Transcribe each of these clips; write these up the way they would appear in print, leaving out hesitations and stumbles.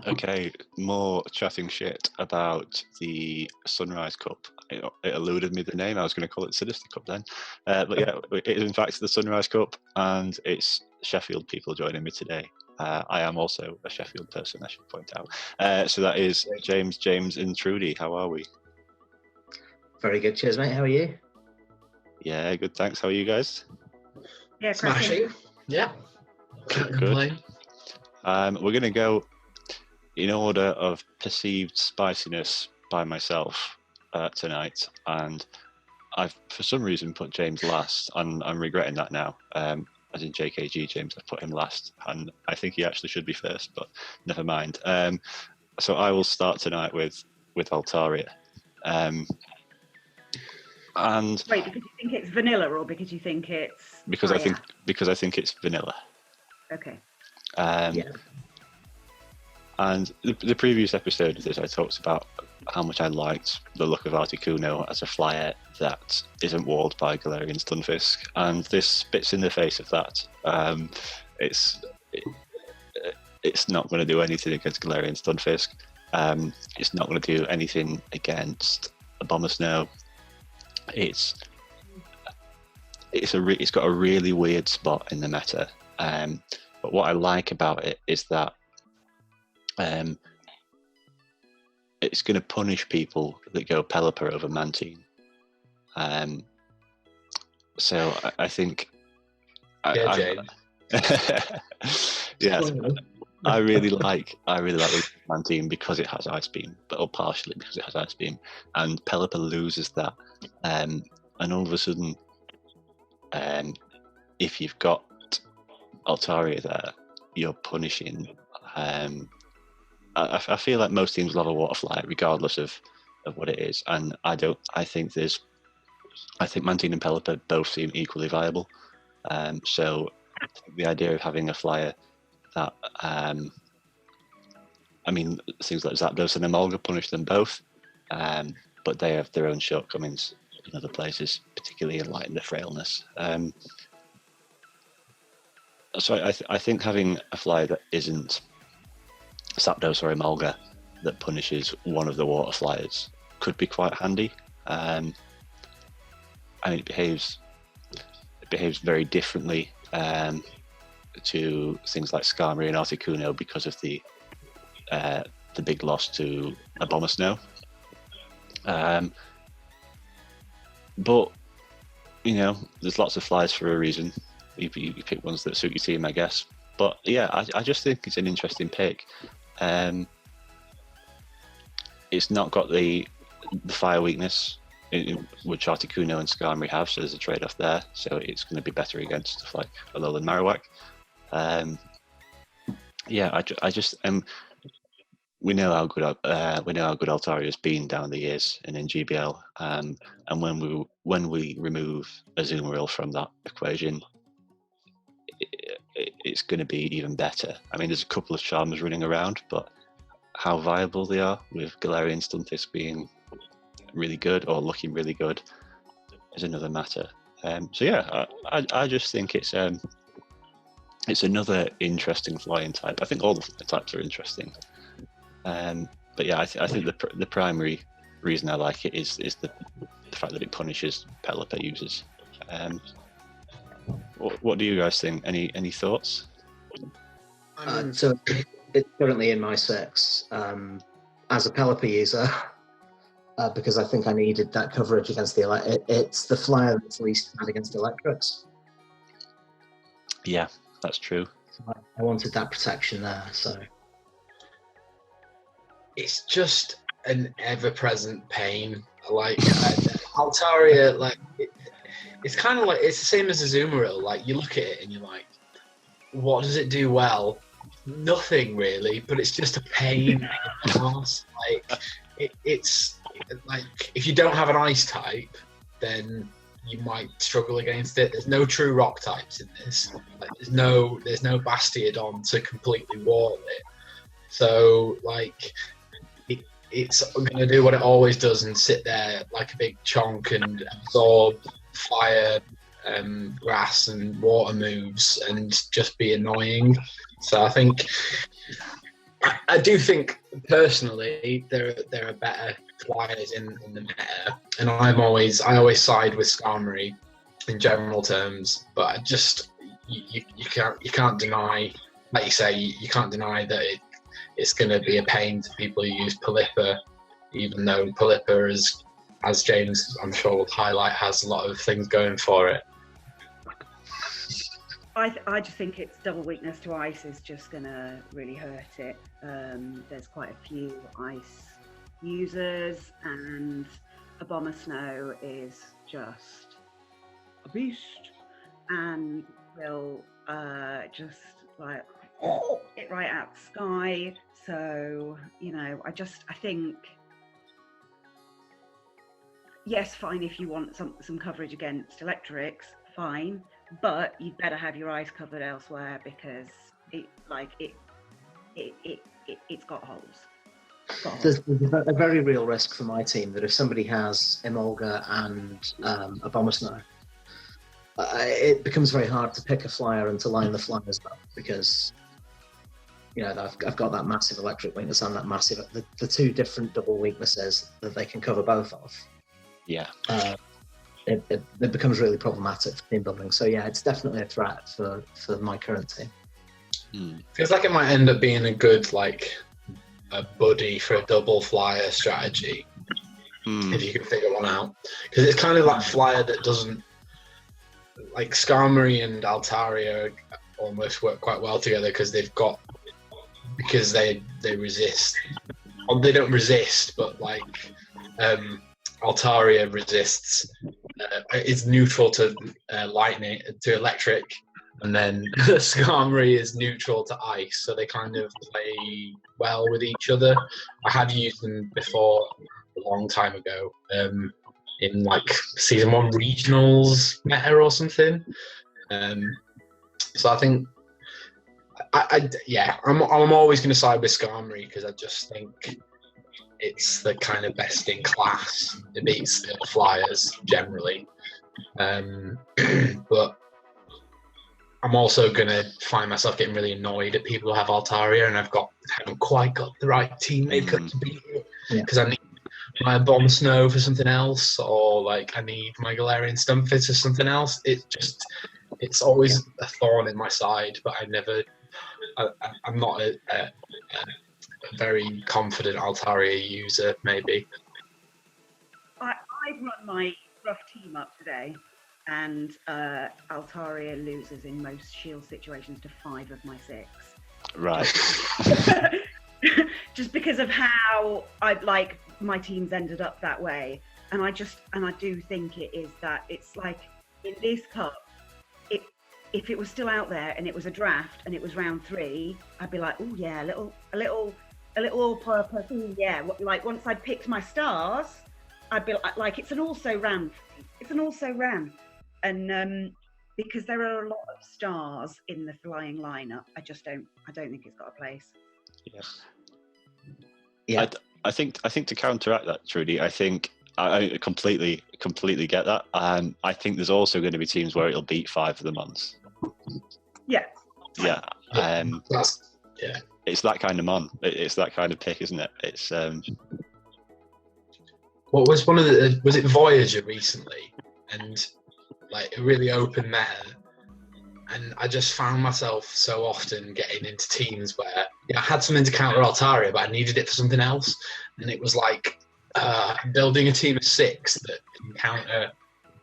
Okay, more chatting shit about the Sunrise Cup. It eluded me the name. I was going to call it Sinister Cup then. But yeah, it is in fact the Sunrise Cup, and it's Sheffield people joining me today. I am also a Sheffield person, I should point out. So that is James, and Trudy. How are we? Very good. Cheers, mate. How are you? Yeah, good, thanks. How are you guys? Yeah, Smashing. Yeah. Can't Good. complain. We're going to go in order of perceived spiciness by myself tonight, and I've for some reason put James last, and I'm regretting that now. As in JKG James, I put him last, and I think he actually should be first, but never mind. So I will start tonight with Altaria. And wait, because you think it's vanilla, or because you think it's because I think it's vanilla. Okay. Yeah. And the previous episode of this, I talked about how much I liked the look of Articuno as a flyer that isn't walled by Galarian Stunfisk, and this spits in the face of that. It's not going to do anything against Galarian Stunfisk. It's not going to do anything against Abomasnow. It's got a really weird spot in the meta. But what I like about it is that it's going to punish people that go Pelipper over Mantine. So I think... Jane. Yes, I really like Mantine because it has Ice Beam, or partially because it has Ice Beam, and Pelipper loses that, and all of a sudden, if you've got Altaria there, you're punishing. I feel like most teams love a water flyer regardless of what it is, and I think Mantine and Pelipper both seem equally viable. So the idea of having a flyer that things like Zapdos and Emolga punish them both, but they have their own shortcomings in other places, particularly in the frailness. So I think having a flyer that isn't Zapdos or Emolga that punishes one of the water flyers could be quite handy. It behaves very differently to things like Skarmory and Articuno because of the big loss to Abomasnow. But there's lots of flyers for a reason. You pick ones that suit your team, I guess. But yeah, I just think it's an interesting pick. It's not got the fire weakness which Articuno and Skarmory have, so there's a trade-off there. So it's going to be better against stuff like Alolan Marowak. I just we know how good Altaria has been down the years in GBL, and when we remove Azumarill from that equation, it's going to be even better. I mean, there's a couple of Charmers running around, but how viable they are with Galarian Stunfisk being really good or looking really good is another matter. So yeah, I just think it's another interesting flying type. I think all the types are interesting. But yeah, I think the primary reason I like it is the fact that it punishes Pelipper users. What do you guys think? Any thoughts? So it's currently in my six as a Pelipper user because I think I needed that coverage against the it's the flyer that's least bad against electrics. Yeah, that's true. I wanted that protection there, so it's just an ever-present pain. Altaria, it's kind of it's the same as Azumarill. You look at it and you're like, what does it do well? Nothing really, but it's just a pain. It's if you don't have an ice type, then you might struggle against it. There's no true rock types in this. There's no Bastiodon to completely wall it. So it's going to do what it always does and sit there like a big chonk and absorb fire, grass and water moves and just be annoying. So I think I do think personally there are better flyers in the meta, and I always side with Skarmory in general terms. But I just you can't deny, like you say, you can't deny that it's going to be a pain to people who use Pelipper, even though Pelipper is, as James I'm sure will highlight, has a lot of things going for it. I just think its double weakness to ice is just going to really hurt it. There's quite a few ice users, and Abomasnow is just a beast and will just like it right out the sky. So, you know, I think, yes, fine, if you want some coverage against electrics, fine. But you'd better have your eyes covered elsewhere, because it's got holes. There's a very real risk for my team that if somebody has Emolga and Abomasnow, it becomes very hard to pick a flyer and to line the flyers up, because you know I've got that massive electric weakness and that massive the two different double weaknesses that they can cover both of. Yeah. It becomes really problematic for team building. So yeah, it's definitely a threat for my current team. Feels like it might end up being a good like a buddy for a double flyer strategy, if you can figure one out. Because it's kind of like flyer that doesn't, like Skarmory and Altaria almost work quite well together, because they resist. Well, they don't resist, but like Altaria resists. It's neutral to lightning, to electric, and then Skarmory is neutral to ice, so they kind of play well with each other. I had used them before a long time ago, in like season 1 regionals meta or something. So I think, I'm always going to side with Skarmory, because I just think it's the kind of best in class. It beats the flyers generally. But I'm also going to find myself getting really annoyed at people who have Altaria and haven't quite got the right team makeup to beat it. Because I need my Abomasnow for something else, or like I need my Galarian Stunfisk for something else. It's always a thorn in my side, but I'm not a very confident Altaria user, maybe. I've run my rough team up today, and Altaria loses in most shield situations to 5 of my 6. Right. Just because of how my team's ended up that way, and I do think it is that it's like in this cup, if it was still out there and it was a draft and it was round 3, I'd be like, oh yeah, a little all-purpose. Yeah, like once I picked my stars, I'd be like, it's an also ran. It's an also ran, and because there are a lot of stars in the flying lineup, I don't think it's got a place. Yeah. I think to counteract that, Trudy, I think I completely get that. I think there's also going to be teams where it'll beat 5 of the months. Yeah. Yeah. Yeah. It's that kind of mon. It's that kind of pick, isn't it? It's. What was was it Voyager recently, and like a really open meta, and I just found myself so often getting into teams where I had something to counter Altaria, but I needed it for something else, and it was like building a team of 6 that can counter,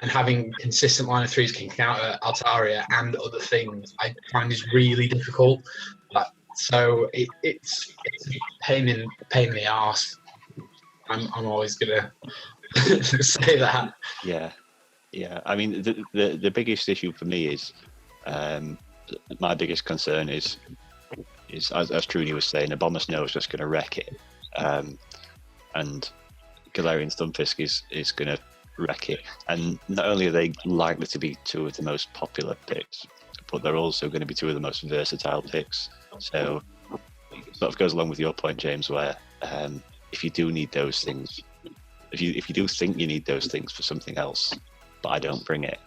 and having consistent line of 3s can counter Altaria and other things. I find is really difficult. So it's a pain in the arse. I'm always gonna say that. Yeah. I mean, the biggest issue for me is, my biggest concern is as Trudy was saying, Abomasnow is just going to wreck it, and Galarian Stunfisk is going to wreck it. And not only are they likely to be 2 of the most popular picks, but they're also going to be 2 of the most versatile picks. So it sort of goes along with your point, James, where if you do need those things, if you do think you need those things for something else, but I don't bring it,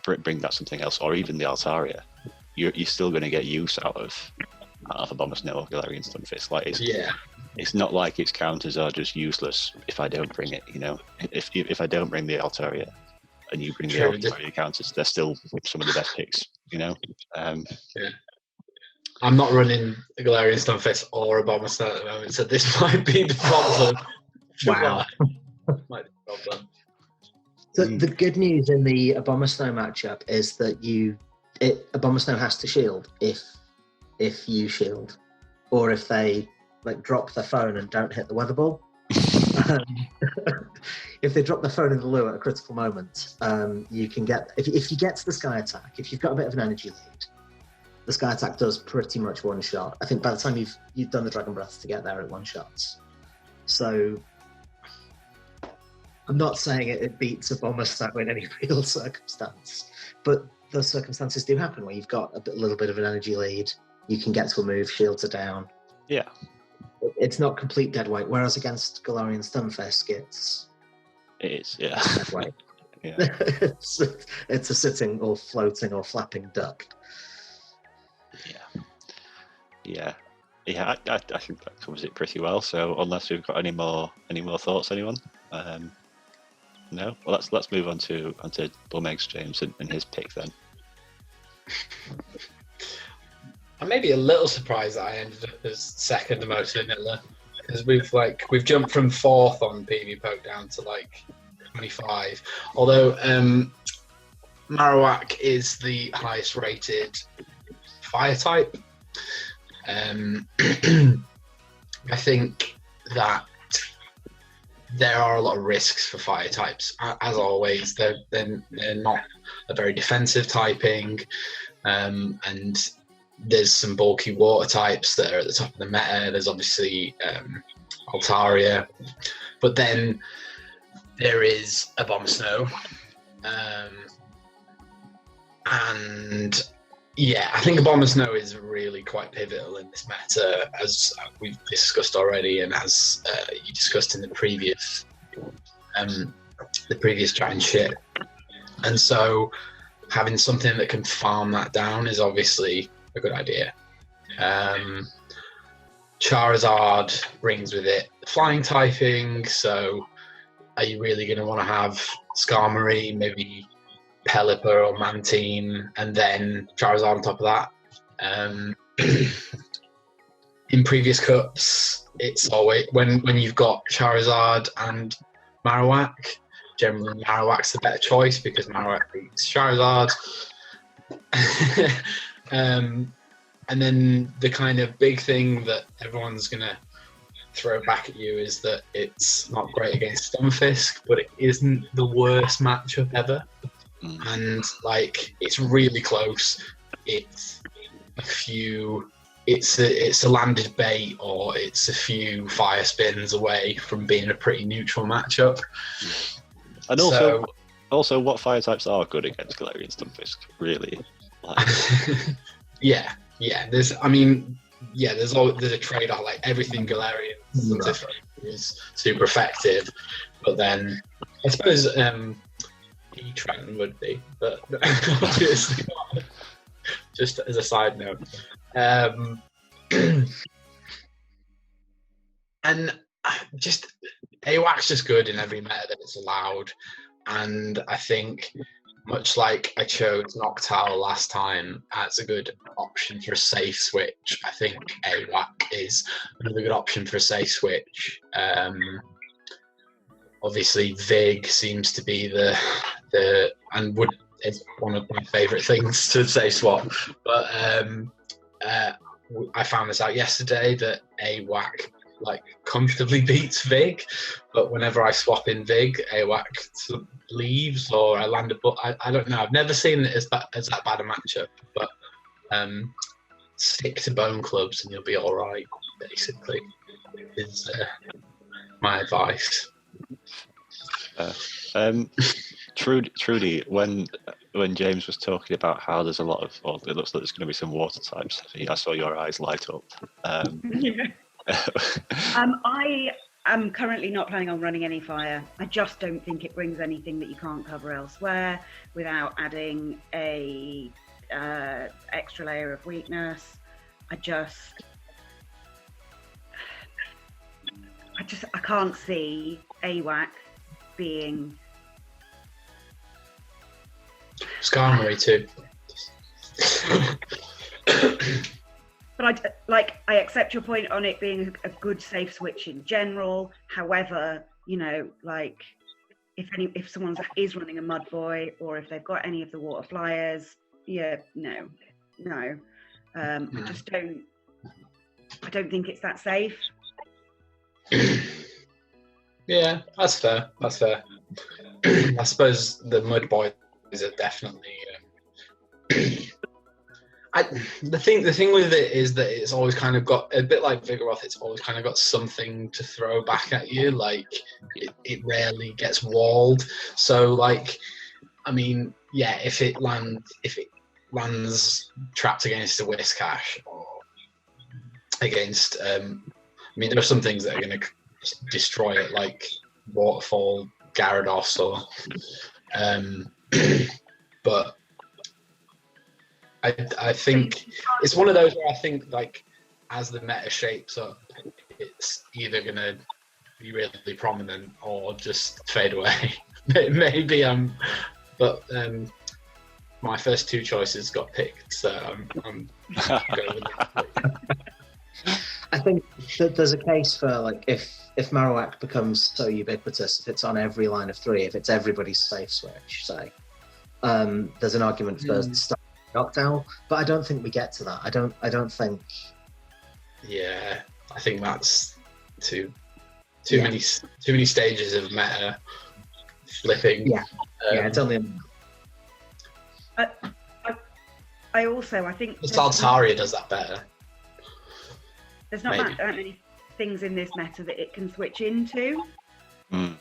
bring that something else, or even the Altaria, you're still going to get use out of out of Abomasnow or Galarian Stunfisk. Like Yeah. It's not like its counters are just useless if I don't bring it. You know, if I don't bring the Altaria and you bring the True. Altaria counters, they're still some of the best picks. You know. Yeah. I'm not running the Galarian Stunfisk or Abomasnow at the moment, so this might be the problem. Wow. Might be the problem. So the good news in the Abomasnow matchup is that Abomasnow has to shield if you shield, or if they like drop the phone and don't hit the weather ball. If they drop the phone in the lure at a critical moment, you can get if you get to the Sky Attack. If you've got a bit of an energy lead, the Sky Attack does pretty much one shot. I think by the time you've done the Dragon Breath to get there, it one shots. So I'm not saying it beats Abomasnow in any real circumstance, but those circumstances do happen where you've got a little bit of an energy lead. You can get to a move, shields are down. Yeah. It's not complete dead weight, whereas against Galarian Stunfisk, It is, yeah. dead weight. Yeah. It's a sitting or floating or flapping duck. Yeah. I think that covers it pretty well. So unless we've got any more thoughts, anyone? No. Well, let's move on to Bumeg's James and his pick then. I'm maybe a little surprised that I ended up as second most vanilla, because we've jumped from 4th on PvP down to 25. Although Marowak is the highest rated fire type. I think that there are a lot of risks for fire types. As always, they're not a very defensive typing, and there's some bulky water types that are at the top of the meta. There's obviously Altaria, but then there is Abomasnow, and yeah, I think Abomasnow is really quite pivotal in this meta, as we've discussed already, and as you discussed in the previous giant ship. And so, having something that can farm that down is obviously a good idea. Charizard brings with it flying typing, so are you really going to want to have Skarmory, maybe Pelipper or Mantine, and then Charizard on top of that? In previous cups, it's always when you've got Charizard and Marowak, generally Marowak's the better choice because Marowak beats Charizard. And then the kind of big thing that everyone's gonna throw back at you is that it's not great against Stunfisk, but it isn't the worst matchup ever. And it's really close. It's a few. It's a landed bait, or it's a few fire spins away from being a pretty neutral matchup. And also, what fire types are good against Galarian Stunfisk? Really? Yeah. There's a trade-off. Everything Galarian Stunfisk is super effective, but then I suppose E-Trent would be, but obviously not. Just as a side note. And just a-wak's just good in every meta that it's allowed, and I think much like I chose Noctowl last time as a good option for a safe switch, I think a-wak is another good option for a safe switch. Obviously Vig seems to be it's one of my favourite things to say swap, but I found this out yesterday that a-wak comfortably beats Vig, but whenever I swap in Vig, a-wak leaves or I land a I don't know. I've never seen it as that bad a matchup, but stick to bone clubs and you'll be all right. Basically, is my advice. Trudy, when James was talking about how there's a lot of, or it looks like there's going to be some water types, I saw your eyes light up. I am currently not planning on running any fire. I just don't think it brings anything that you can't cover elsewhere without adding a extra layer of weakness. I can't see a-wak being. Skarmory too. But I accept your point on it being a good safe switch in general. However, you know, like if someone is running a mud boy, or if they've got any of the water flyers, no. I just don't. I don't think it's that safe. Yeah, that's fair. I suppose the mud boys are definitely. The thing with it is that it's always kind of got a bit like Vigoroth. It's always kind of got something to throw back at you. Like it rarely gets walled. So like, I mean, yeah, if it lands trapped against a Whiscash or against, I mean, there are some things that are going to destroy it, like Waterfall, Gyarados, or, but. I think it's one of those where I think, like, as the meta shapes up, it's either going to be really prominent or just fade away. Maybe but my first two choices got picked, so I'm going with it. I think that there's a case for, like, if Marowak becomes so ubiquitous, if it's on every line of 3, if it's everybody's safe switch, say, there's an argument for Noctowl, but I don't think we get to that. I don't think. Yeah, I think that's too many stages of meta flipping. Yeah, it's only. I think Altaria does that better. There's not that many things in this meta that it can switch into. Mm.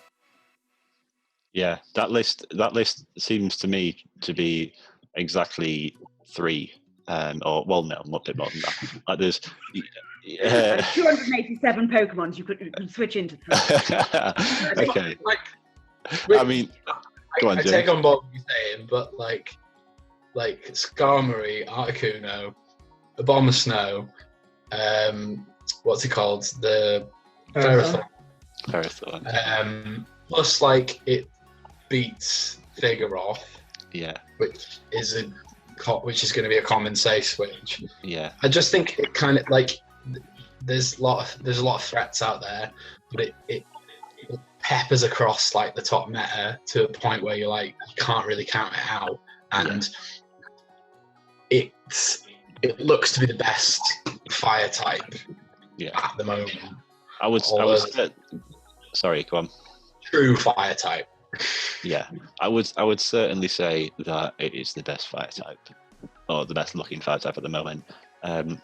Yeah, that list seems to me to be exactly 3, or well, no, a bit more than that. Like there's 287 Pokemons you could switch into 3. Okay. I mean, go on, I take on board what you're saying, but like Skarmory, Articuno, the Bomb of Snow, what's it called? The Ferrothorn. Plus, like, it beats Vigoroth. Yeah. Which is going to be a common safe switch. Yeah. I just think it kind of like there's a lot of threats out there, but it peppers across like the top meta to a point where you're like you can't really count it out, and it looks to be the best fire type at the moment. Sorry, go on. True fire type. Yeah, I would certainly say that it is the best fire type, or the best looking fire type at the moment. The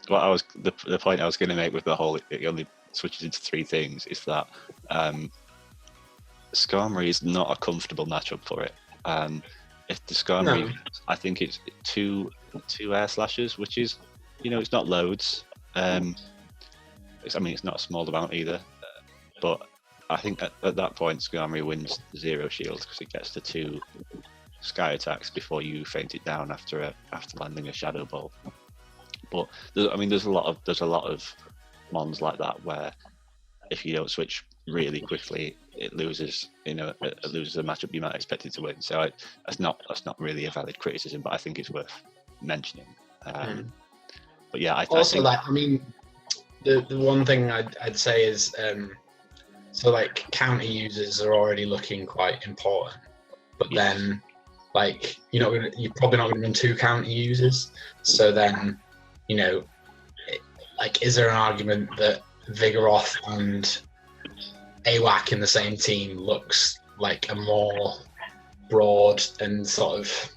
point I was going to make with the whole it only switches into 3 things is that Skarmory is not a comfortable matchup for it. If the Skarmory, I think it's two air slashes, which is, it's not loads. It's not a small amount either, but I think at that point Skarmory wins 0 shield because it gets to 2 sky attacks before you faint it down after landing a Shadow Ball. But there's a lot of mons like that where if you don't switch really quickly, it loses a matchup you might expect it to win. So that's not really a valid criticism, but I think it's worth mentioning. But yeah, I think the one thing I'd say is. So like counter users are already looking quite important, but then like you're probably not going to run 2 counter users. So then, is there an argument that Vigoroth and a-wak in the same team looks like a more broad and sort of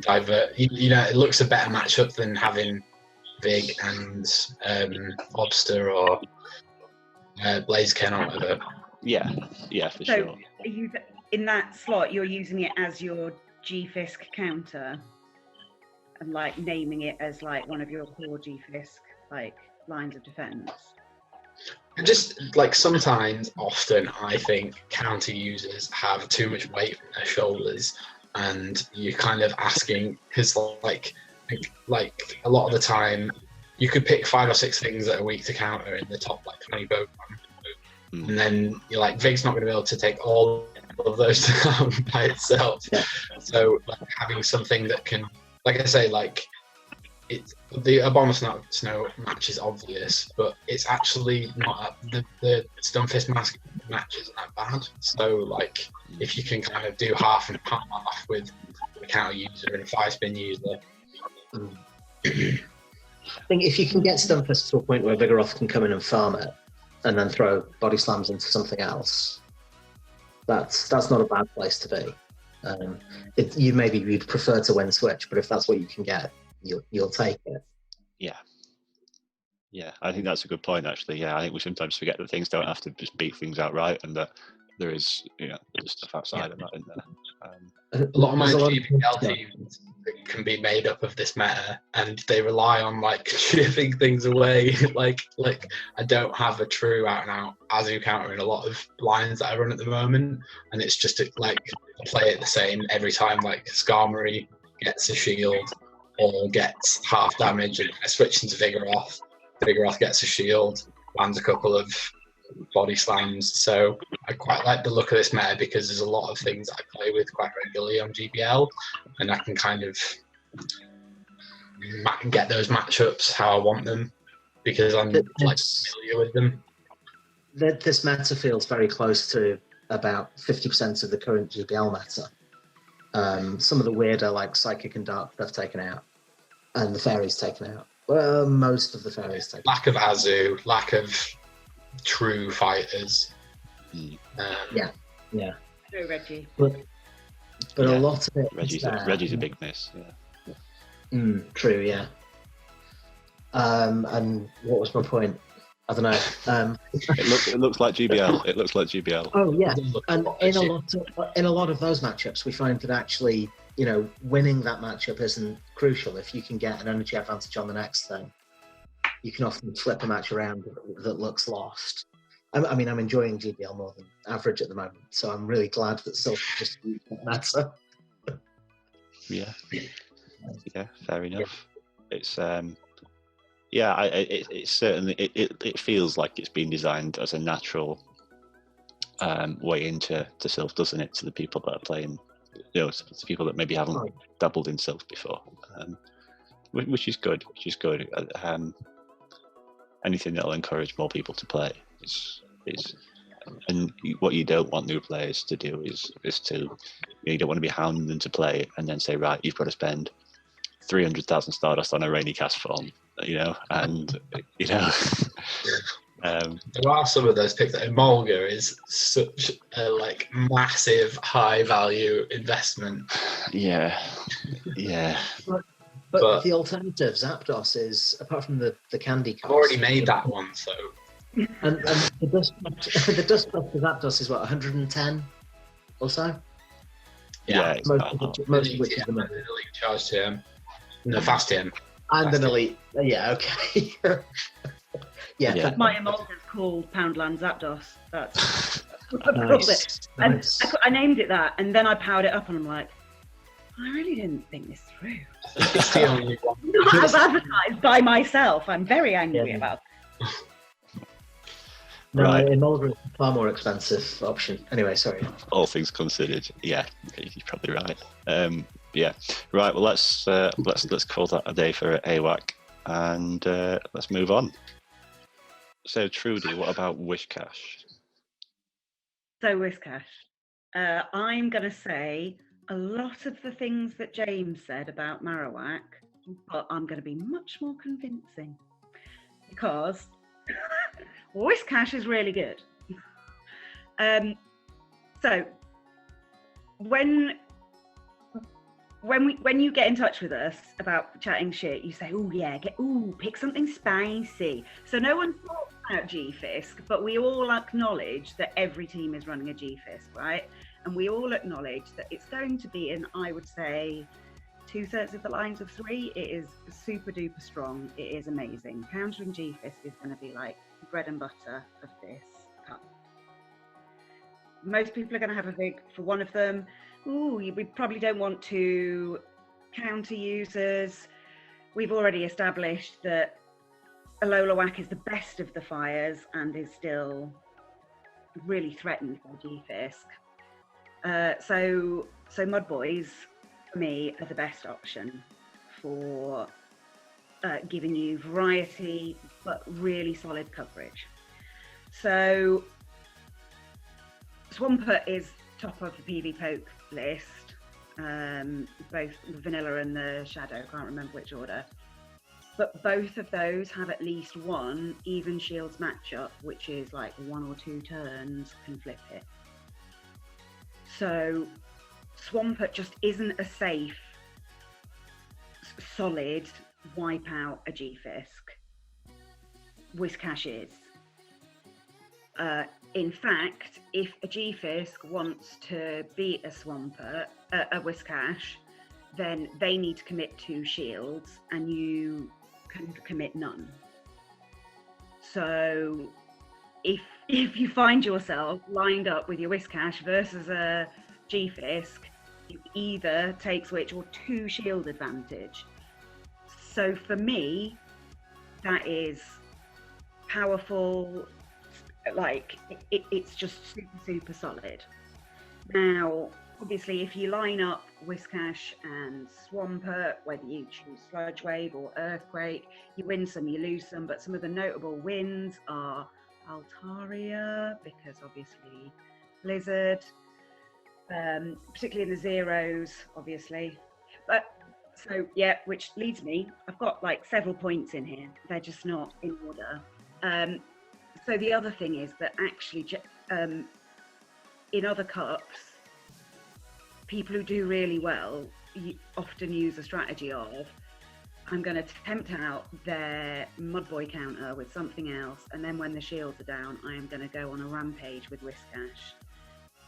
it looks a better matchup than having Vig and Lobster or Blaziken or whatever. Yeah, for sure. So in that slot, you're using it as your G-Fisk counter and like naming it as like one of your core G-Fisk like lines of defense. Just like often, I think counter users have too much weight on their shoulders, and you're kind of asking because like a lot of the time, you could pick 5 or 6 things that are weak to counter in the top like 20 Pokemon. And then you're like, Vig's not going to be able to take all of those down by itself. Yeah. So like having something that can, like I say, like the Abomasnow Snow match is obvious, but it's actually not the Stunfisk Mask match isn't that bad. So like if you can kind of do half and half with a counter user and a 5-spin user. I think if you can get Stunfisk to a point where Vigoroth can come in and farm it, and then throw body slams into something else, that's not a bad place to be. You'd prefer to win Switch, but if that's what you can get, you'll take it. Yeah, I think that's a good point. Actually, I think we sometimes forget that things don't have to just beat things outright, and that there is there's stuff outside of that in there. A lot of my GBL teams can be made up of this meta, and they rely on like chipping things away. like I don't have a true out and out Azu counter in a lot of lines that I run at the moment, and it's just like play it the same every time. Like Skarmory gets a shield or gets half damage, and I switch into Vigoroth. Vigoroth gets a shield, lands a couple of body slams. So I quite like the look of this meta because there's a lot of things I play with quite regularly on GBL, and I can kind of get those matchups how I want them because I'm like familiar with them. This meta feels very close to about 50% of the current GBL meta. Some of the weirder like Psychic and Dark stuff taken out, and the Fairies taken out. Well, most of the Fairies taken out. Lack of Azu, lack of true fighters. Yeah. No Reggie. But a lot of it. Reggie's a big miss. Yeah. True. Yeah. And what was my point? I don't know. It looks like GBL. It looks like GBL. Oh yeah, and in a lot of those matchups, we find that actually, winning that matchup isn't crucial. If you can get an energy advantage on the next thing, you can often flip a match around that looks lost. I mean, I'm enjoying GBL more than average at the moment, so I'm really glad that Silph just matter. Yeah, fair enough. It's it certainly it feels like it's been designed as a natural way into Silph, doesn't it? To the people that are playing, to people that maybe haven't dabbled in Silph before, which is good. Anything that'll encourage more people to play is and what you don't want new players to do is to you don't want to be hounding them to play and then say, right, you've got to spend 300,000 Stardust on a rainy cast form, and there are some of those picks. That Emolga is such a massive high value investment. Yeah. But the alternative, Zapdos, is, apart from the candy cost, I've already made that one, so. And the dust cost for Zapdos is what, 110 or so? Yeah, most of which is the money. Elite charge to him. No, fast him. And an elite. Yeah, okay. Yeah. My Emolga's called Poundland Zapdos. That's nice. And I named it that, and then I powered it up, and I'm like, I really didn't think this through. It's the only one. I was advertised by myself. I'm very angry about it. No, Right. Emolga is a far more expensive option. Anyway, sorry. All things considered, yeah, you're probably right. Yeah, right. Well, let's call that a day for a-wak, and let's move on. So, Trudy, what about Whiscash? So, Whiscash, I'm going to say a lot of the things that James said about Marowak, but I'm going to be much more convincing because Whiscash is really good. So when you get in touch with us about chatting shit, you say, "Oh yeah, pick something spicy." So no one talks about G-Fisk, but we all acknowledge that every team is running a G-Fisk, right? And we all acknowledge that it's going to be in, I would say, 2/3 of the lines of 3. It is super duper strong. It is amazing. Countering G-Fisk is going to be like bread and butter of this cup. Most people are going to have a Vig for one of them. We probably don't want to counter users. We've already established that Alolan is the best of the fires and is still really threatened by G-Fisk. So Mud Boys, for me, are the best option for giving you variety, but really solid coverage. So Swampert is top of the PV Poke list, both the Vanilla and the Shadow, can't remember which order. But both of those have at least one even shields matchup, which is like 1 or 2 turns can flip it. So Swampert just isn't a safe, solid wipe out a G-Fisk. Whiscash is. In fact, if a G-Fisk wants to beat a Swampert, a Whiscash, then they need to commit 2 shields and you can commit none. So if you find yourself lined up with your Whiscash versus a G-Fisk, you either take switch or 2 shield advantage. So for me, that is powerful, like it's just super solid. Now obviously if you line up Whiscash and Swampert, whether you choose Sludge Wave or Earthquake, you win some, you lose some, but some of the notable wins are Altaria, because obviously Blizzard, particularly in the zeros, obviously. But so yeah, which leads me, I've got like several points in here, they're just not in order. So the other thing is that actually in other cups, people who do really well often use a strategy of, I'm going to tempt out their Mud Boy counter with something else, and then when the shields are down, I am going to go on a rampage with Whiscash.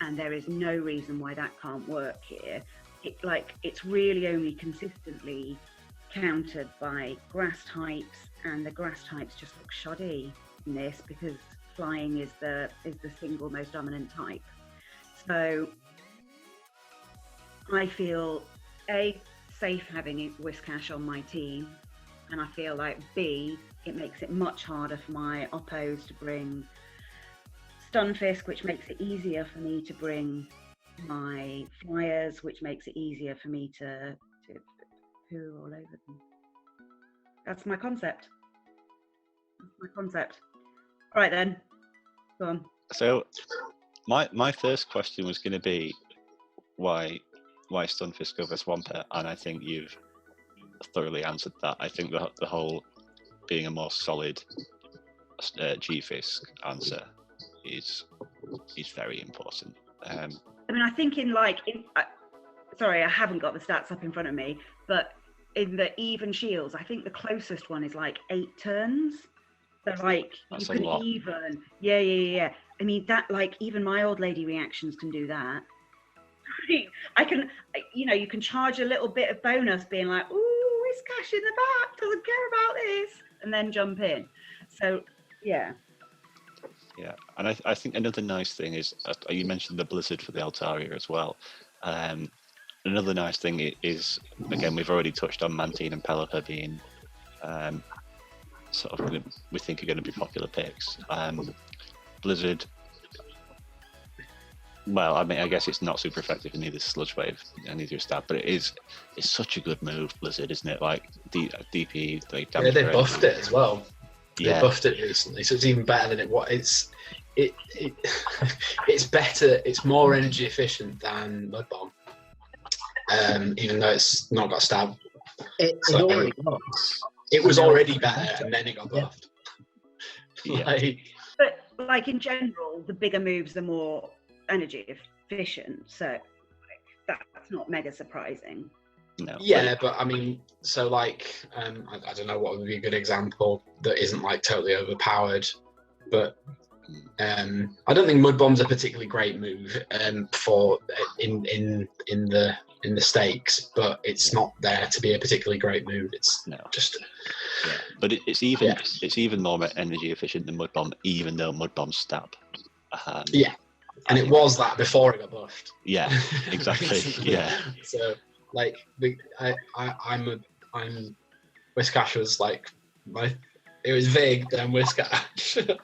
And there is no reason why that can't work here. It's really only consistently countered by grass types, and the grass types just look shoddy in this because flying is the single most dominant type. So I feel A, safe having Whiscash on my team, and I feel like B, it makes it much harder for my oppos to bring Stunfisk, which makes it easier for me to bring my flyers, which makes it easier for me to poo all over them. That's my concept. All right then, go on. So my first question was going to be why Stunfisk over Swampert, and I think you've thoroughly answered that. I think the whole being a more solid G-Fisk answer is very important. I mean, I think sorry, I haven't got the stats up in front of me, but in the even shields, I think the closest one is like 8 turns. So like That's you a can lot. even, yeah. I mean that, like, even my old lady reactions can do that. I can, you can charge a little bit of bonus, being like, "Ooh, Whiscash in the back doesn't care about this," and then jump in. So yeah. Yeah, and I think another nice thing is you mentioned the Blizzard for the Altaria as well. Another nice thing is, again, we've already touched on Mantine and Pelipper being sort of we think are going to be popular picks. Blizzard, well, I mean, I guess it's not super effective in either Sludge Wave and either Stab, but it's such a good move, Blizzard, isn't it? Like DP, like damage. Yeah, they buffed it as well. Yeah. They buffed it recently, so it's even better than it's better. It's more energy efficient than Mud Bomb, even though it's not got Stab. It already was. It was already better, and then it got buffed. Yeah. But like in general, the bigger moves are more energy efficient, so that's not mega surprising. No. Yeah, but I mean, so like, I don't know what would be a good example that isn't like totally overpowered, but I don't think Mud Bomb's a particularly great move for in the stakes, but it's not there to be a particularly great move. It's just. Yeah, but it's even more energy efficient than Mud Bomb, even though Mud Bomb's Stab. Yeah, and it was that before it got buffed. Yeah, exactly. Yeah. So like I'm Whiscash was like it was Vig, then Whiscash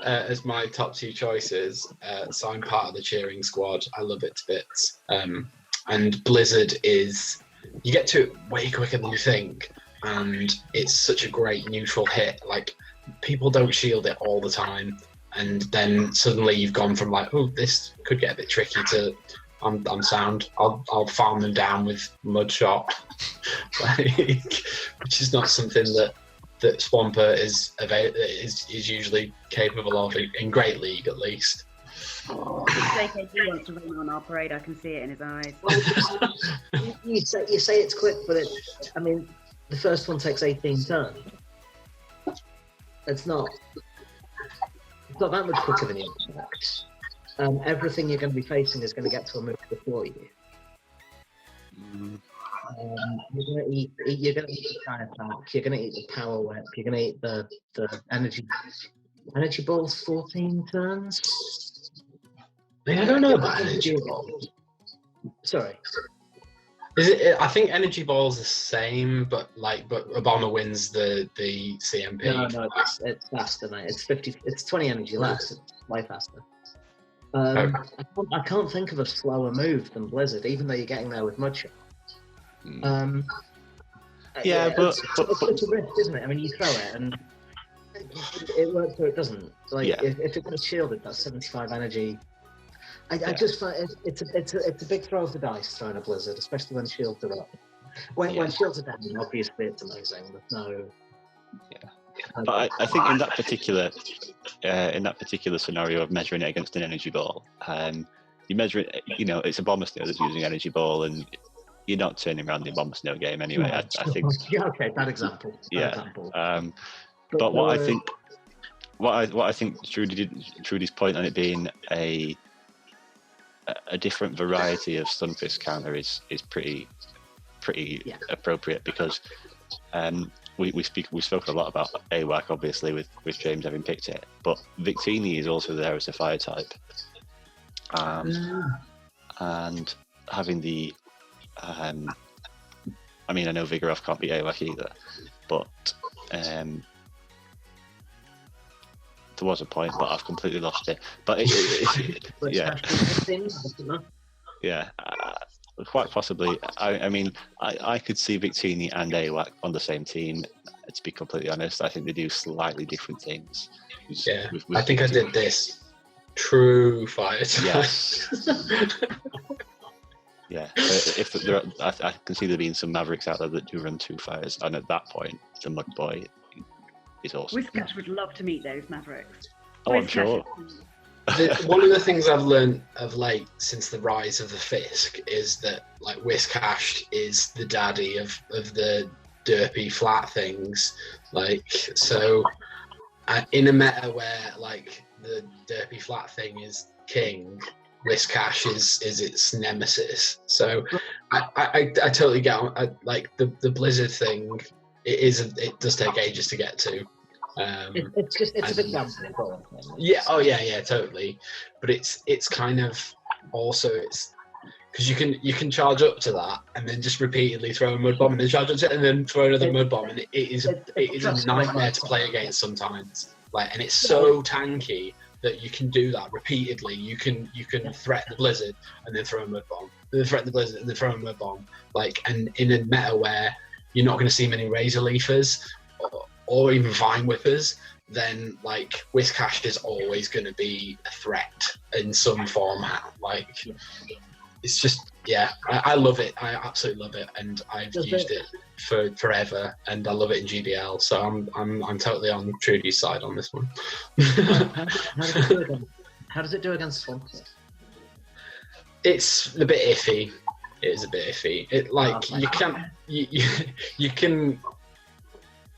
as my top 2 choices. So I'm part of the cheering squad. I love it to bits. And Blizzard is, you get to it way quicker than you think, and it's such a great neutral hit. Like, people don't shield it all the time, and then suddenly you've gone from like, oh, this could get a bit tricky to, I'm sound. I'll farm them down with Mudshot, which is not something that Swampert is usually capable of in Great League, at least. JKT wants to run on our parade. I can see it in his eyes. You say it's quick, but I mean, the first one takes 18 turns. It's not that much quicker than you expect. Everything you're going to be facing is going to get to a move before you. You're going to eat the fire attack. You're going to eat the power whip. You're going to eat the energy balls. 14 turns. I don't know about energy balls. Sorry. Is it? I think energy balls the same, but Obama wins the CMP. No, it's faster, mate. It's 50. It's 20 energy less. It's way faster. I can't think of a slower move than Blizzard, even though you're getting there with Mudshot. It's a risk, isn't it? I mean, you throw it and it works or it doesn't. Like, if it gets shielded, that's 75 energy. I just find it's a big throw of the dice throwing a Blizzard, especially when shields are up. When shields are down, obviously it's amazing. There's no. Yeah. But I think in that particular scenario of measuring it against an energy ball, you measure it. You know, it's a Bomber Snow that's using energy ball, and you're not turning around the Bomber Snow game anyway. I think. Yeah. Okay. Bad example. But what I think Trudy's point on it being a different variety of Stunfisk counter is pretty appropriate, because we've spoken a lot about a-wak, obviously, with James having picked it, but Victini is also there as a fire type, and having the I mean, I know Vigoroth can't beat a-wak either, but there was a point, but I've completely lost it. But quite possibly. I mean, I could see Victini and a-wak on the same team. To be completely honest, I think they do slightly different things. Yeah, I think I did this true fire type. Yes. Yeah, if there are, I can see there being some Mavericks out there that do run 2 fires, and at that point, the Mud Boy is awesome. Whiscash would love to meet those Mavericks. Oh, I'm sure. One of the things I've learned of late since the rise of the Fisk is that like Whiscash is the daddy of the derpy flat things. Like, so in a meta where like the derpy flat thing is king, Whiscash is its nemesis. So I totally get on, like the Blizzard thing. It does take ages to get to. It's a bit gambling. Yeah, totally. But it's kind of also it's because you can charge up to that and then just repeatedly throw a mud bomb and then charge up to it and then throw another mud bomb, and it is a nightmare to play against sometimes. Like, and it's so tanky that you can do that repeatedly. You can threaten the Blizzard and then throw a mud bomb, then threaten the Blizzard and then throw a mud bomb. Like, and in a meta where you're not going to see many Razor Leafers or even Vine Whippers, then like Whiscash is always going to be a threat in some format. Like, it's just, yeah, I love it. I absolutely love it, and I've used it for forever, and I love it in GBL. So I'm totally on Trudy's side on this one. How does it do against Swamp? It's a bit iffy. It is a bit iffy. It like you can.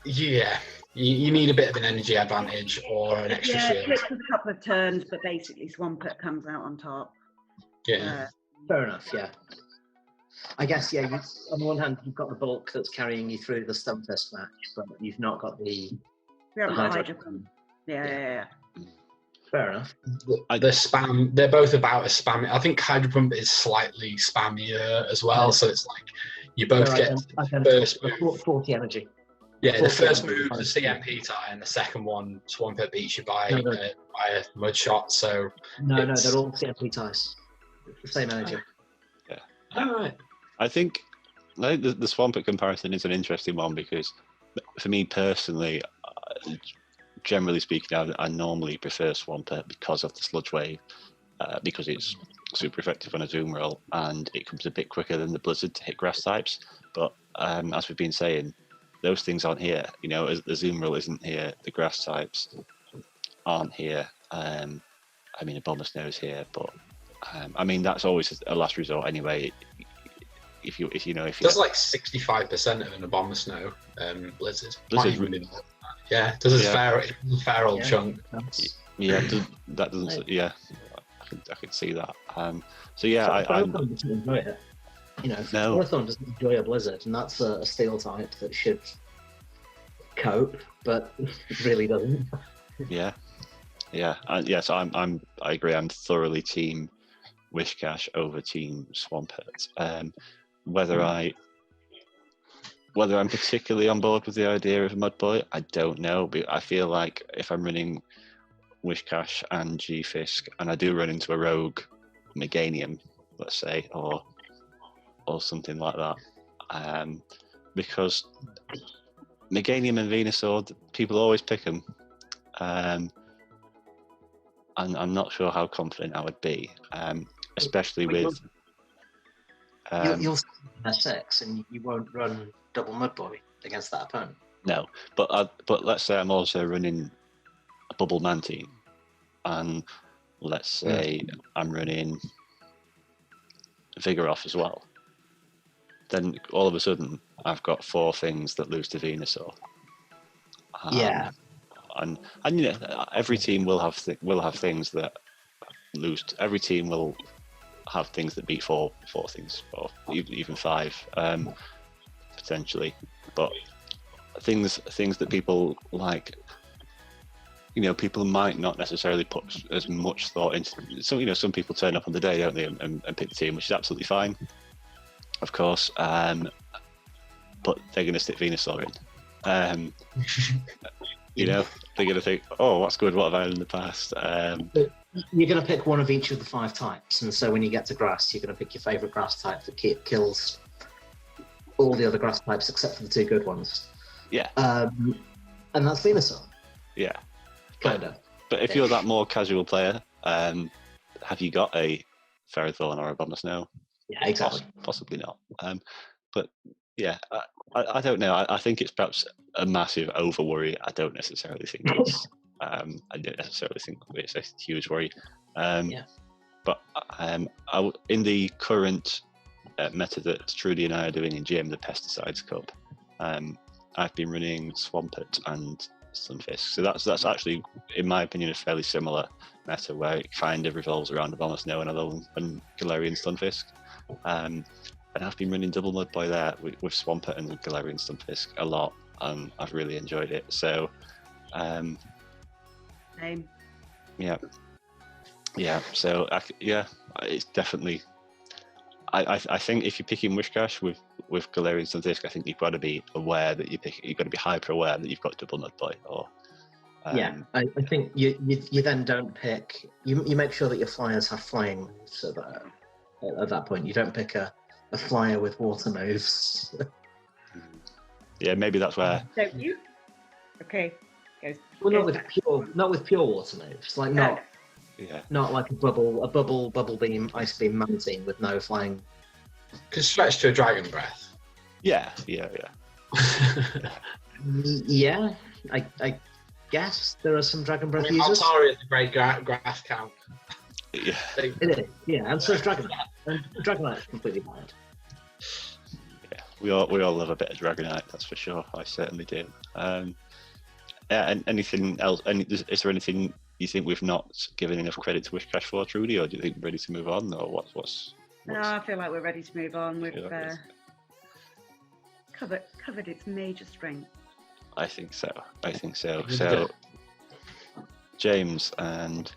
Yeah, you need a bit of an energy advantage or an extra shield. Yeah, it takes a couple of turns, but basically Swampert comes out on top. Yeah. Fair enough, yeah. I guess, yeah, on the one hand, you've got the bulk that's carrying you through the Stunfisk match, but you've not got the Hydro Pump. Yeah. Fair enough. The spam, they're both about as spammy. I think Hydro Pump is slightly spammier as well, so it's like you both get burst. 40 energy. Yeah, the first move is a CMP tie, and the second one, Swampert beats you by a mud shot. So no, they're all CMP ties. It's the same energy. Yeah. All right. I think the Swampert comparison is an interesting one because, for me personally, generally speaking, I normally prefer Swampert because of the Sludge Wave, because it's super effective on a Zoom roll and it comes a bit quicker than the Blizzard to hit grass types. But as we've been saying, those things aren't here. You know, as the Zoom roll isn't here, the grass types aren't here. I mean, a Bomber Snow is here, but I mean that's always a last resort anyway. If you does like 65% of an Bomber Snow Blizzard. Really, yeah, does a fair old chunk. Yeah, that doesn't. Yeah, I could see that. So yeah, I doesn't enjoy it. You know, Marathon doesn't enjoy a Blizzard, and that's a steel type that should cope, but it really doesn't. Yeah. So I agree. I'm thoroughly team Whiscash over team Swampert. Whether I'm particularly on board with the idea of Mudboy, I don't know. But I feel like if I'm running Whiscash and G-Fisk, and I do run into a rogue Meganium, let's say, or something like that, because Meganium and Venusaur, people always pick them, and I'm not sure how confident I would be, especially with. You'll S6 and you won't run double Mudboy against that opponent. No, but let's say I'm also running a Bubble Mantine, and let's say I'm running Vigoroth as well. Then all of a sudden I've got 4 things that lose to Venusaur. And you know, every team will have things that lose. Every team will have things that beat four things, or even 5 potentially. But things that people like, you know, people might not necessarily put as much thought into. So, you know, some people turn up on the day, don't they, and pick the team, which is absolutely fine, of course. But they're going to stick Venusaur in. You know, they're going to think, oh, what's good, what have I done in the past? You're going to pick one of each of the 5 types, and so when you get to grass, you're going to pick your favourite grass type that kills all the other grass types except for the 2 good ones. Yeah. And that's Venusaur. Yeah. Kind of. But if you're that more casual player, have you got a Ferrothorn or a Bomber Snow? Yeah, exactly. Possibly not. But yeah, I don't know. I think it's perhaps a massive over worry. I don't necessarily think it's. I don't necessarily think it's a huge worry. But in the current meta that Trudy and I are doing in Gym, the Pesticides Cup, I've been running Swampert and Stunfisk. So that's actually, in my opinion, a fairly similar meta where it kind of revolves around the Bomber Snow and Galarian Stunfisk. And I've been running double Mudboy there with Swampert and Galarian Stunfisk a lot, and I've really enjoyed it. So, Same. Yeah. So it's definitely. I think if you're picking Whiscash with Galarian Stunfisk, I think you've got to be aware that you've got to be hyper aware that you've got double Mudboy. Or I think you then don't pick. You make sure that your flyers have flying moves, so that at that point you don't pick a flyer with water moves. Yeah, maybe that's where. Don't you? Okay. Well, not with pure water moves. Like not like a bubble beam, ice beam Mantine with no flying. Could stretch to a Dragon Breath. Yeah. Yeah, I guess there are some Dragon Breath users. Altaria is a great grass count. Yeah. It is. Yeah, and so is Dragonite. And Dragonite is completely bad. Yeah, we all love a bit of Dragonite, that's for sure. I certainly do. And anything else? Is there anything you think we've not given enough credit to Whiscash for, Trudy, or do you think we're ready to move on, or what's? No, I feel like we're ready to move on. We've covered its major strength. I think so. So, James and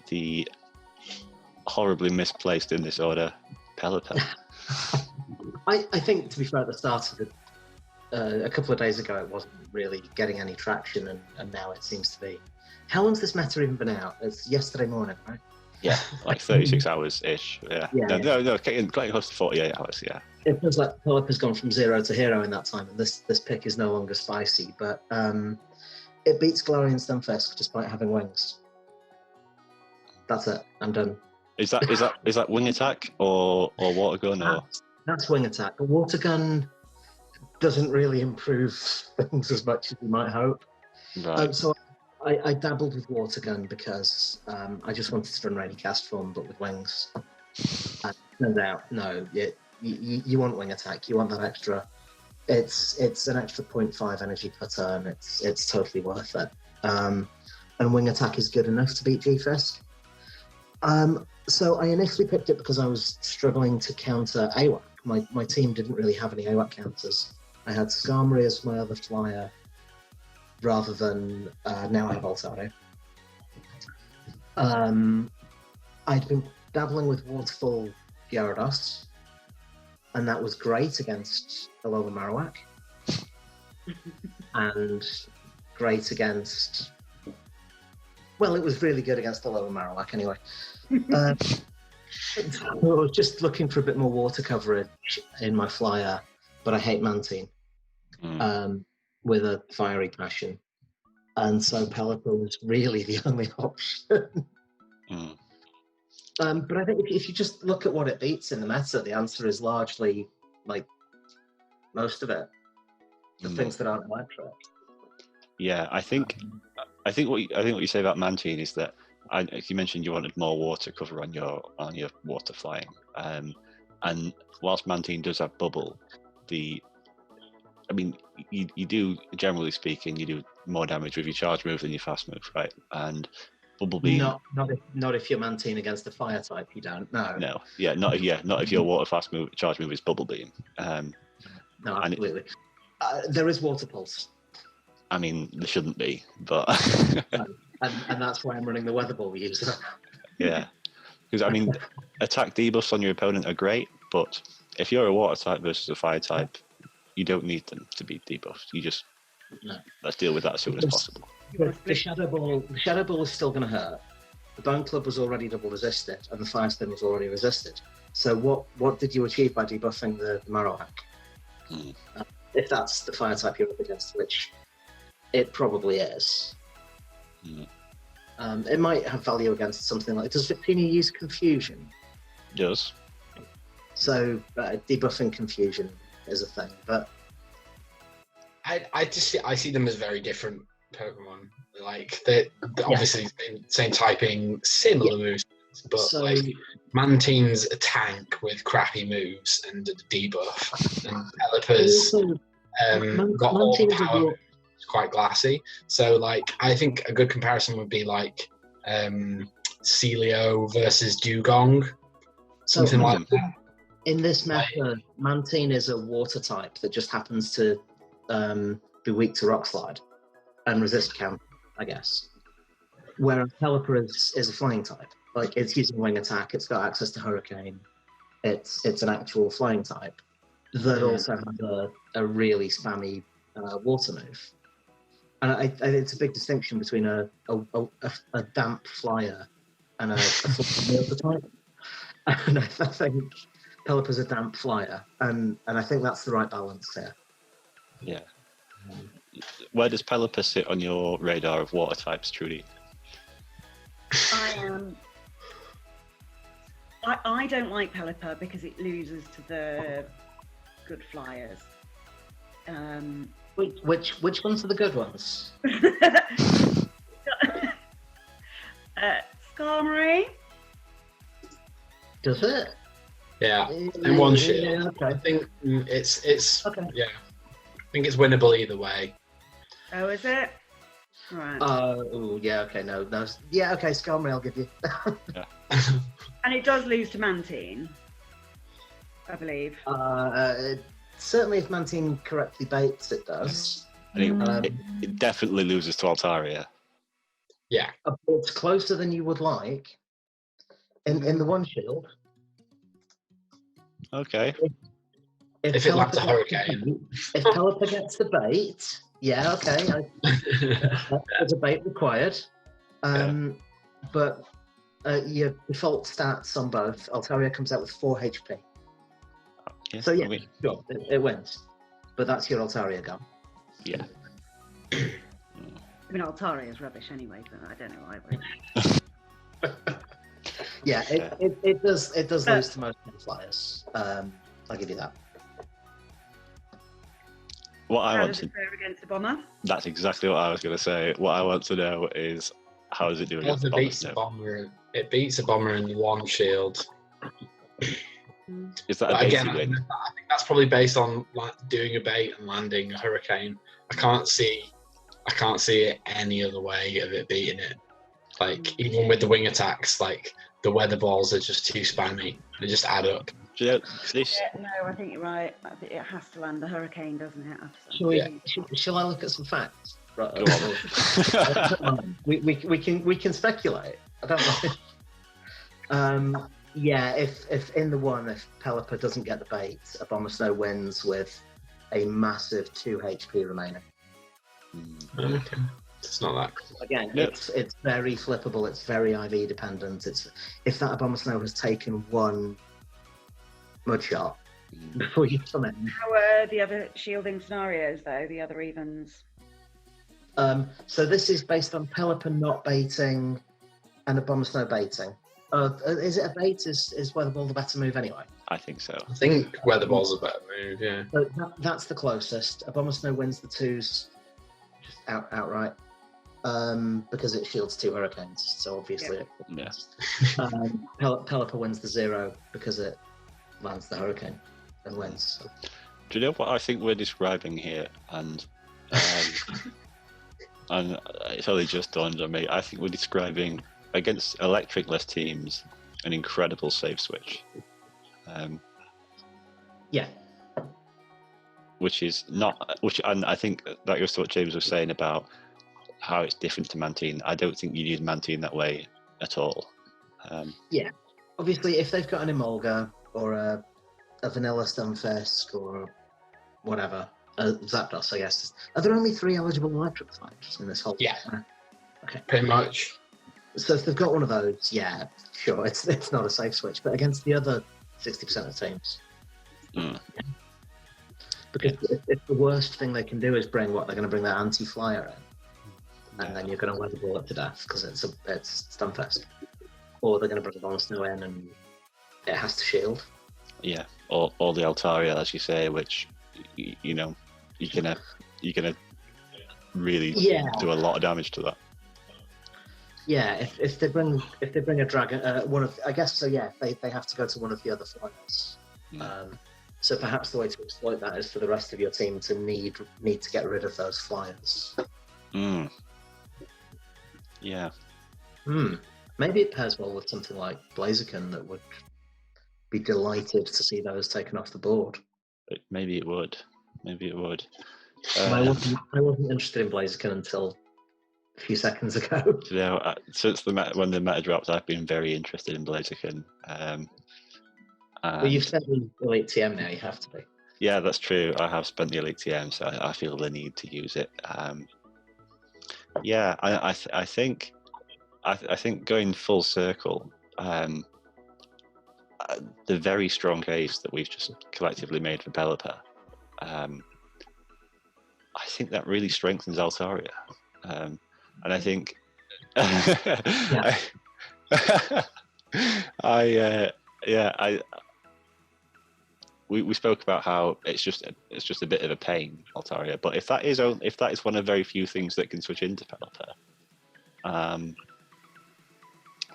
the horribly misplaced in this order, Pelipper. I think, to be fair, at the start of a couple of days ago it wasn't really getting any traction, and now it seems to be. How long's this meta even been out? It's yesterday morning, right? Yeah, like 36 hours ish. Yeah. No, getting close to 48 hours. Yeah. It feels like Pelipper has gone from 0 to hero in that time, and this pick is no longer spicy. But it beats Glorian Stunfisk despite having wings. That's it. I'm done. Is that wing attack or water gun or? That's wing attack. But water gun doesn't really improve things as much as you might hope. Right. So I dabbled with water gun because I just wanted to run Rainy Cast form, but with wings. And it turns out, no, you want wing attack. You want that extra. It's an extra 0.5 energy per turn. It's totally worth it. And wing attack is good enough to beat G-Fisk. So I initially picked it because I was struggling to counter a-wak. My team didn't really have any a-wak counters. I had Skarmory as my other flyer, rather than now I have Altaria. I'd been dabbling with Waterfall Gyarados, and that was great against Alolan Marowak, and great against. Well, it was really good against Alolan Marowak anyway. I was just looking for a bit more water coverage in my flyer, but I hate Mantine with a fiery passion. And so Pelipper was really the only option. But I think if you just look at what it beats in the meta, the answer is largely like most of it. The things that aren't electric. Yeah, I think what you say about Mantine is that you mentioned you wanted more water cover on your water flying, and whilst Mantine does have bubble, you do, generally speaking, you do more damage with your charge move than your fast move, right? And bubble beam. Not if you're Mantine against a fire type, you don't. No. No. Yeah. Not if your water fast move charge move is bubble beam. No, absolutely. There is water pulse. I mean, there shouldn't be, but and that's why I'm running the weather ball user. Yeah, because I mean, attack debuffs on your opponent are great, but if you're a water type versus a fire type, you don't need them to be debuffed. You just let's deal with that as soon as possible. The shadow ball is still going to hurt. The Bone Club was already double resisted, and the Fire Spin was already resisted. So what did you achieve by debuffing the Marowak? If that's the fire type you're up against, which it probably is. It might have value against something like. Does Victini use Confusion? It does. So debuffing Confusion is a thing, but I see them as very different Pokemon. Like they're obviously same typing, similar moves, but like Mantine's a tank with crappy moves and a debuff, and Pelipper's got all the power. It's quite glassy. So like I think a good comparison would be like Celio versus Dugong, something like that. In this meta, Mantine is a water type that just happens to be weak to Rock Slide and resist camp, I guess. Whereas Pelipper is a flying type. Like it's using wing attack, it's got access to Hurricane. It's an actual flying type that also has a really spammy water move. And it's a big distinction between a damp flyer and a flying water type. And I think Pelipper's a damp flyer, and I think that's the right balance here. Yeah. Where does Pelipper sit on your radar of water types, Trudy? I don't like Pelipper because it loses to the good flyers. Which ones are the good ones? Skarmory. Does it? Yeah, in one shield. Yeah, okay. I think it's okay. Yeah, I think it's winnable either way. Oh, is it? Right. Oh, yeah. Okay. No. Yeah. Okay. Skarmory, I'll give you. Yeah. And it does lose to Mantine, I believe. Certainly, if Mantine correctly baits, it does. It definitely loses to Altaria. Yeah. It's closer than you would like. In the one shield. Okay. If it lands a hurricane. If Pelipper gets the bait, yeah, okay. There's a bait required. But your default stats on both, Altaria comes out with 4 HP. Yes, So yeah, sure, it wins. But that's your Altaria gun. Yeah. I mean, Altaria is rubbish anyway, but I don't know why. Yeah, it does lose to most flyers. I'll give you that. What I How want does to it fare against the bomber? That's exactly what I was going to say. What I want to know is how is it doing against the bomber? It beats a bomber in 1 shield. Is that But a again, basic win? I think that's probably based on doing a bait and landing a hurricane. I can't see it any other way of it beating it. Like even with the wing attacks, like the weather balls are just too spammy. They just add up. Do you know, this, Yeah, no, I think you're right. I think it has to land the hurricane, doesn't it? Shall I look at some facts? Right. Go on. we can speculate. I don't know. Yeah, if in the one, if Pelipper doesn't get the bait, Abomasnow wins with a massive 2 HP remaining. Okay. It's not that cool. Again, it's very flippable. It's very IV dependent. It's if that Abomasnow has taken 1 mud shot before you come in. How are the other shielding scenarios, though? The other evens? So this is based on Pelipper not baiting and Abomasnow baiting. Is it a bait? Is Weather Ball the better move anyway? I think so. I think Weather Ball's a better move, yeah. So that's the closest. Abomasnow wins the 2s just outright because it shields 2 hurricanes. So obviously, Yeah. Pelipper wins the 0 because it lands the hurricane and wins. So. Do you know what I think we're describing here? And and it's only just dawned on me. I think we're describing against electric-less teams an incredible save switch. Yeah. Which is not, and I think that goes to what James was saying about how it's different to Mantine. I don't think you need Mantine that way at all. Yeah. Obviously, if they've got an Emolga or a Vanilla Stunfisk or whatever, Zapdos, I guess. Are there only 3 eligible electric types in this whole? Yeah. Okay. Pretty much. So if they've got one of those, yeah, sure, it's not a safe switch. But against the other 60% of teams, because if the worst thing they can do is bring they're going to bring their anti-flyer in, and then you're going to weather ball it to death because it's Stunfest, or they're going to bring the Abomasnow in and it has to shield. Yeah, or the Altaria, as you say, which you know you're gonna really do a lot of damage to that. Yeah, if they bring a dragon, I guess so. Yeah, they have to go to one of the other flyers. So perhaps the way to exploit that is for the rest of your team to need to get rid of those flyers. Yeah. Maybe it pairs well with something like Blaziken that would be delighted to see those taken off the board. Maybe it would. I wasn't interested in Blaziken until a few seconds ago. You know, since when the meta dropped, I've been very interested in Blaziken. Well, you've spent the Elite TM now, you have to be. Yeah, that's true. I have spent the Elite TM, so I feel the need to use it. Yeah, I think going full circle, the very strong case that we've just collectively made for Pelipper, I think that really strengthens Altaria. And I think we spoke about how it's just a bit of a pain, Altaria. But if that is one of very few things that can switch into Pelipper,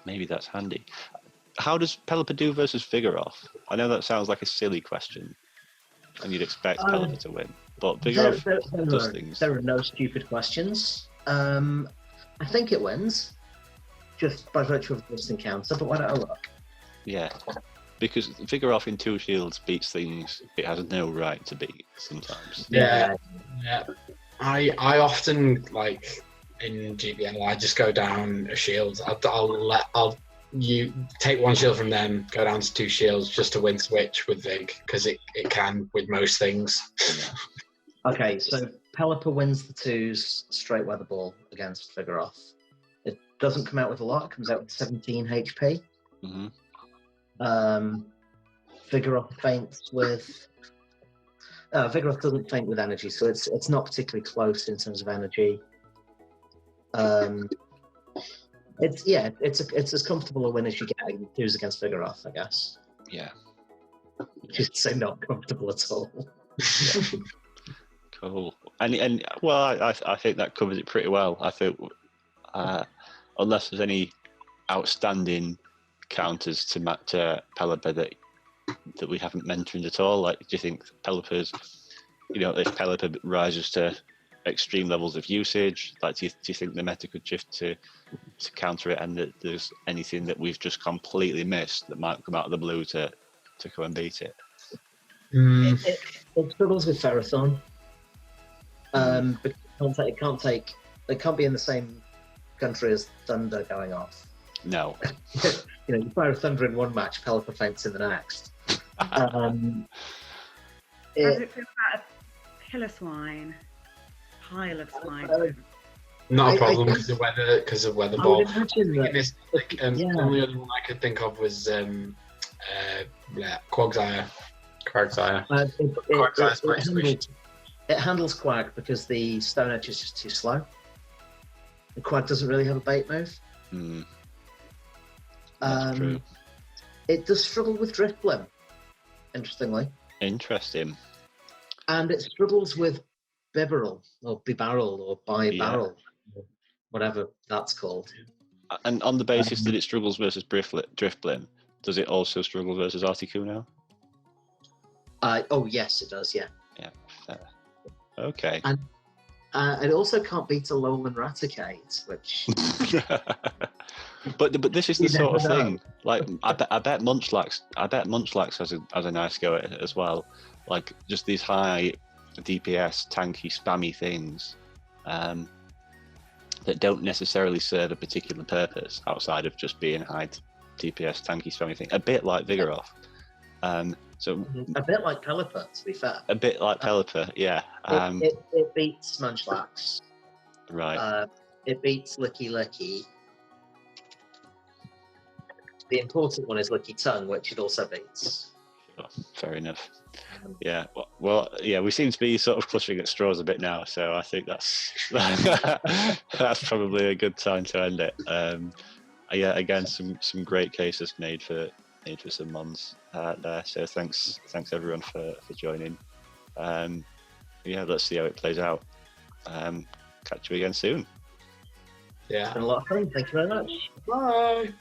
maybe that's handy. How does Pelipper do versus Vigoroth? I know that sounds like a silly question, and you'd expect Pelipper to win, but Vigoroth does things. There are no stupid questions. I think it wins, just by virtue of this encounter, but why don't I look? Yeah, because Vigoroth in 2 shields beats things it has no right to beat sometimes. Yeah. I often, like, in GBL, I just go down a shield. I'll you take one shield from them, go down to 2 shields just to win switch with Vig, because it can with most things. Okay, so Pelipper wins the 2s straight weather ball against Vigoroth. It doesn't come out with a lot, it comes out with 17 HP. Vigoroth faints with... Vigoroth doesn't faint with energy, so it's not particularly close in terms of energy. It's as comfortable a win as you get in 2s against Vigoroth, I guess. Yeah. Just say not comfortable at all. Yeah. Cool. And well, I think that covers it pretty well. I think unless there's any outstanding counters to Pelipper that we haven't mentioned at all, like, do you think Pelipper's, if Pelipper rises to extreme levels of usage, like, do you think the meta could shift to counter it, and that there's anything that we've just completely missed that might come out of the blue to come and beat it? It struggles with Ferrothorn. But it can't be in the same country as Thunder going off. No. You fire a Thunder in one match, Pelipper faints in the next. How does it feel about a Piloswine? Pile of swine. Not a problem because of weather ball. The only other one I could think of was Quagsire. It handles Quag because the Stone Edge is just too slow. The Quag doesn't really have a bait move. That's true. It does struggle with Drifblim, interestingly. Interesting. And it struggles with Bibarel or Bibarrel, or whatever that's called. And on the basis that it struggles versus Drifblim, does it also struggle versus Articuno? Oh yes, it does. Yeah. Yeah. Fair. Okay. And it also can't beat a Alolan Raticate, which. But this is the sort of thing. Like, I bet Munchlax has a nice go at it as well. Like, just these high DPS, tanky, spammy things that don't necessarily serve a particular purpose outside of just being high DPS, tanky, spammy thing. A bit like Vigoroth. So a bit like Pelipper, to be fair. A bit like Pelipper, yeah. It beats Munchlax. Right. It beats Licky. The important one is Licky Tongue, which it also beats. Sure. Fair enough. Yeah. Well, yeah. We seem to be sort of clutching at straws a bit now, so I think that's that's probably a good time to end it. Yeah. Again, some great cases made for some mons there. So thanks everyone for joining. Yeah. Let's see how it plays out. Catch you again soon. Yeah. It's been a lot of fun. Thank you very much. Bye.